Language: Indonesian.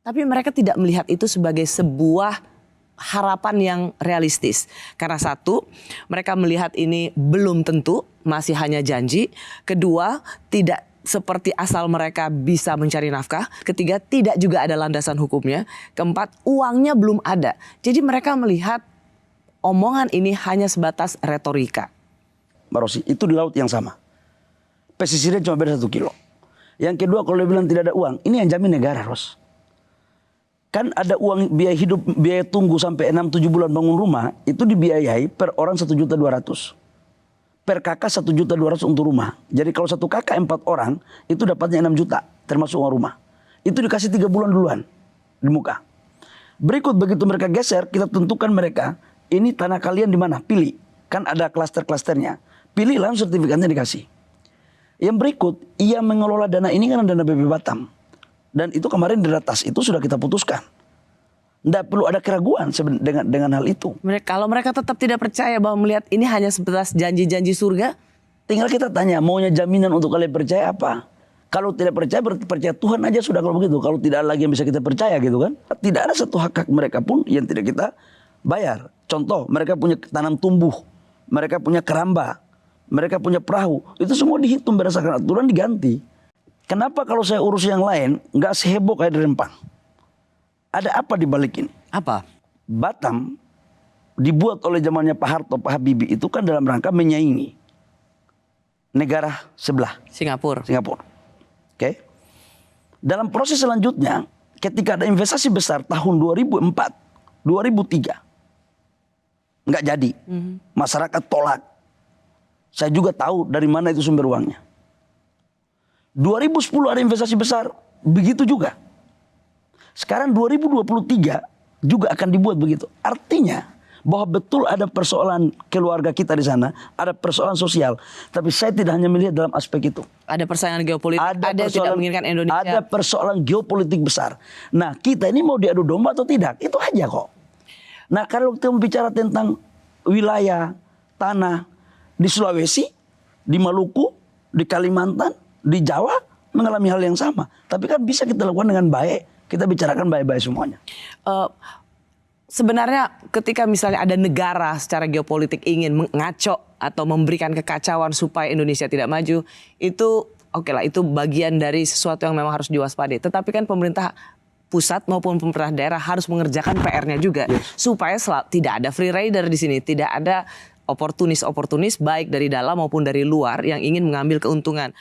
Tapi mereka tidak melihat itu sebagai sebuah harapan yang realistis. Karena satu, mereka melihat ini belum tentu, masih hanya janji. Kedua, tidak seperti asal mereka bisa mencari nafkah. Ketiga, tidak juga ada landasan hukumnya. Keempat, uangnya belum ada. Jadi mereka melihat omongan ini hanya sebatas retorika. Mbak Rosi, itu di laut yang sama. Pesisirnya cuma beda 1 kilo. Yang kedua, kalau dia bilang tidak ada uang, ini yang jamin negara, Ros. Kan ada uang biaya hidup, biaya tunggu sampai 6-7 bulan bangun rumah, itu dibiayai per orang 1.200.000. Per kakak 1.200.000 untuk rumah. Jadi kalau satu kakak 4 orang, itu dapatnya 6 juta, termasuk uang rumah. Itu dikasih 3 bulan duluan di muka. Berikut begitu mereka geser, kita tentukan mereka, ini tanah kalian di mana? Pilih. Kan ada klaster-klasternya. Pilih langsung sertifikatnya dikasih. Yang berikut, ia mengelola dana ini kan dana BB Batam. Dan itu kemarin di atas itu sudah kita putuskan. Tidak perlu ada keraguan dengan hal itu. Kalau mereka tetap tidak percaya bahwa melihat ini hanya sebatas janji-janji surga, tinggal kita tanya, maunya jaminan untuk kalian percaya apa? Kalau tidak percaya, berarti percaya Tuhan aja sudah kalau begitu. Kalau tidak ada lagi yang bisa kita percaya gitu kan. Tidak ada satu hak mereka pun yang tidak kita bayar. Contoh, mereka punya tanam tumbuh. Mereka punya keramba. Mereka punya perahu. Itu semua dihitung berdasarkan aturan diganti. Kenapa kalau saya urus yang lain nggak seheboh kayak di Rempang? Ada apa di balik ini? apa? Batam dibuat oleh zamannya Pak Harto, Pak Habibie itu kan dalam rangka menyaingi negara sebelah. Singapura. Oke. Dalam proses selanjutnya, ketika ada investasi besar tahun 2004, 2003, nggak jadi. Masyarakat tolak. Saya juga tahu dari mana itu sumber uangnya. 2010 ada investasi besar, begitu juga. Sekarang 2023 juga akan dibuat begitu. Artinya bahwa betul ada persoalan keluarga kita di sana, ada persoalan sosial. Tapi saya tidak hanya melihat dalam aspek itu. Ada persaingan geopolitik, ada yang tidak menginginkan Indonesia. Ada persoalan geopolitik besar. Nah, kita ini mau diadu domba atau tidak? Itu aja kok. Nah, kalau kita bicara tentang wilayah, tanah di Sulawesi, di Maluku, di Kalimantan, di Jawa mengalami hal yang sama. Tapi kan bisa kita lakukan dengan baik. Kita bicarakan baik-baik semuanya. Sebenarnya ketika misalnya ada negara secara geopolitik ingin mengaco atau memberikan kekacauan supaya Indonesia tidak maju, itu oke lah, itu bagian dari sesuatu yang memang harus diwaspadai. Tetapi kan pemerintah pusat maupun pemerintah daerah harus mengerjakan PR-nya juga. Supaya tidak ada free rider di sini. Tidak ada oportunis baik dari dalam maupun dari luar yang ingin mengambil keuntungan.